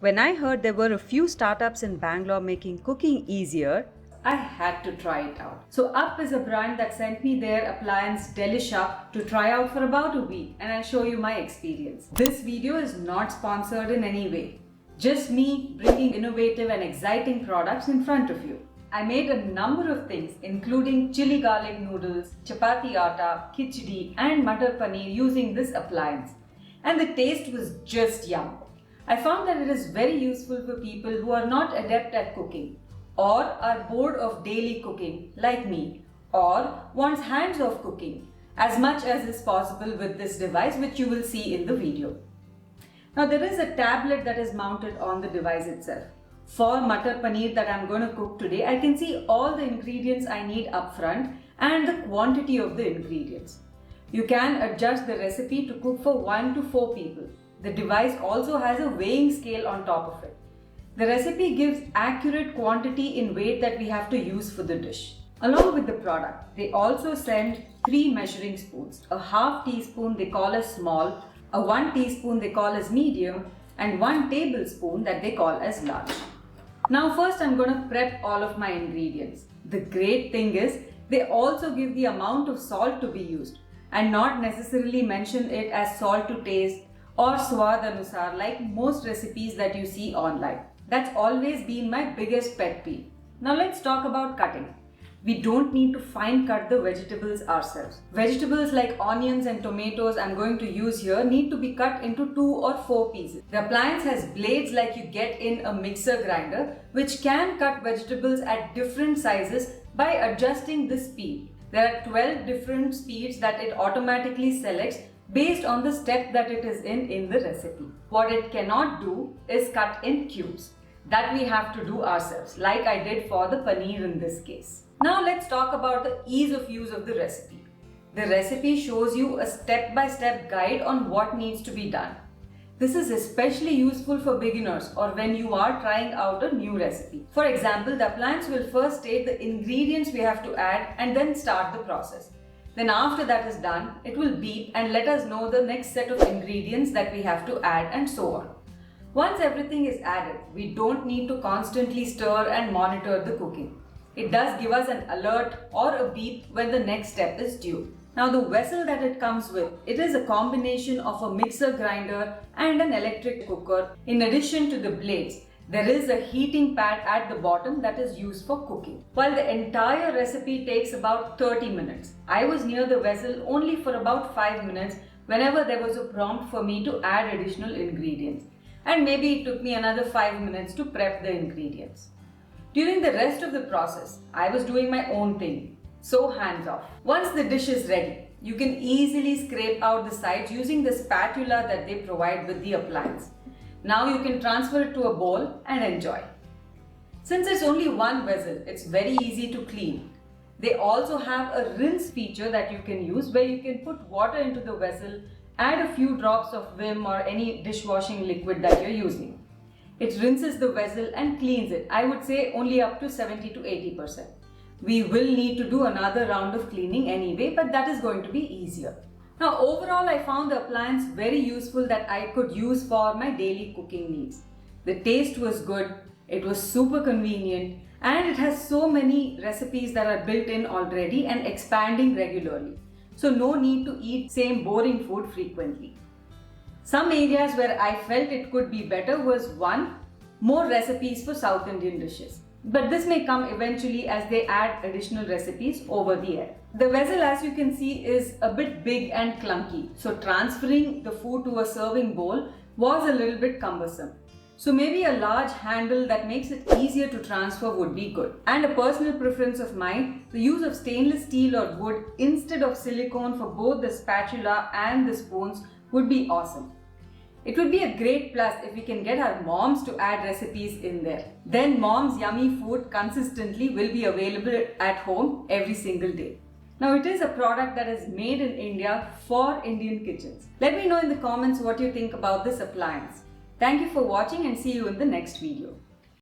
When I heard there were a few startups in Bangalore making cooking easier, I had to try it out. So Up is a brand that sent me their appliance Delish Up to try out for about a week, and I'll show you my experience. This video is not sponsored in any way. Just me bringing innovative and exciting products in front of you. I made a number of things including chili garlic noodles, chapati atta, khichdi and matar paneer using this appliance. And the taste was just yum. I found that it is very useful for people who are not adept at cooking or are bored of daily cooking like me or wants hands-off cooking as much as is possible with this device, which you will see in the video. Now there is a tablet that is mounted on the device itself. For matar paneer that I'm going to cook today, I can see all the ingredients I need up front and the quantity of the ingredients. You can adjust the recipe to cook for 1 to 4 people. The device also has a weighing scale on top of it. The recipe gives accurate quantity in weight that we have to use for the dish. Along with the product, they also send 3 measuring spoons. A half teaspoon they call as small, a 1 teaspoon they call as medium, and 1 tablespoon that they call as large. Now first I'm going to prep all of my ingredients. The great thing is they also give the amount of salt to be used and not necessarily mention it as salt to taste or swad anusar like most recipes that you see online. That's always been my biggest pet peeve. Now let's talk about cutting. We don't need to fine cut the vegetables ourselves. Vegetables like onions and tomatoes I'm going to use here need to be cut into 2 or 4 pieces. The appliance has blades like you get in a mixer grinder which can cut vegetables at different sizes by adjusting the speed. There are 12 different speeds that it automatically selects based on the step that it is in the recipe. What it cannot do is cut in cubes. That we have to do ourselves, like I did for the paneer in this case. Now let's talk about the ease of use of the recipe. The recipe shows you a step-by-step guide on what needs to be done. This is especially useful for beginners or when you are trying out a new recipe. For example, the appliance will first state the ingredients we have to add and then start the process. Then after that is done, it will beep and let us know the next set of ingredients that we have to add and so on. Once everything is added, we don't need to constantly stir and monitor the cooking. It does give us an alert or a beep when the next step is due. Now the vessel that it comes with, it is a combination of a mixer grinder and an electric cooker. In addition to the blades, there is a heating pad at the bottom that is used for cooking. While the entire recipe takes about 30 minutes, I was near the vessel only for about 5 minutes whenever there was a prompt for me to add additional ingredients. And maybe it took me another 5 minutes to prep the ingredients. During the rest of the process, I was doing my own thing, so hands off. Once the dish is ready, you can easily scrape out the sides using the spatula that they provide with the appliance. Now you can transfer it to a bowl and enjoy. Since it's only one vessel, it's very easy to clean. They also have a rinse feature that you can use where you can put water into the vessel, add a few drops of Vim or any dishwashing liquid that you're using. It rinses the vessel and cleans it. I would say only up to 70 to 80%. We will need to do another round of cleaning anyway, but that is going to be easier. Now overall, I found the appliance very useful that I could use for my daily cooking needs. The taste was good, it was super convenient, and it has so many recipes that are built in already and expanding regularly. So no need to eat same boring food frequently. Some areas where I felt it could be better was 1. More recipes for South Indian dishes. But this may come eventually as they add additional recipes over the air. The vessel, as you can see, is a bit big and clunky, so transferring the food to a serving bowl was a little bit cumbersome. So maybe a large handle that makes it easier to transfer would be good. And a personal preference of mine, the use of stainless steel or wood instead of silicone for both the spatula and the spoons would be awesome. It would be a great plus if we can get our moms to add recipes in there. Then mom's yummy food consistently will be available at home every single day. Now it is a product that is made in India for Indian kitchens. Let me know in the comments what you think about this appliance. Thank you for watching and see you in the next video.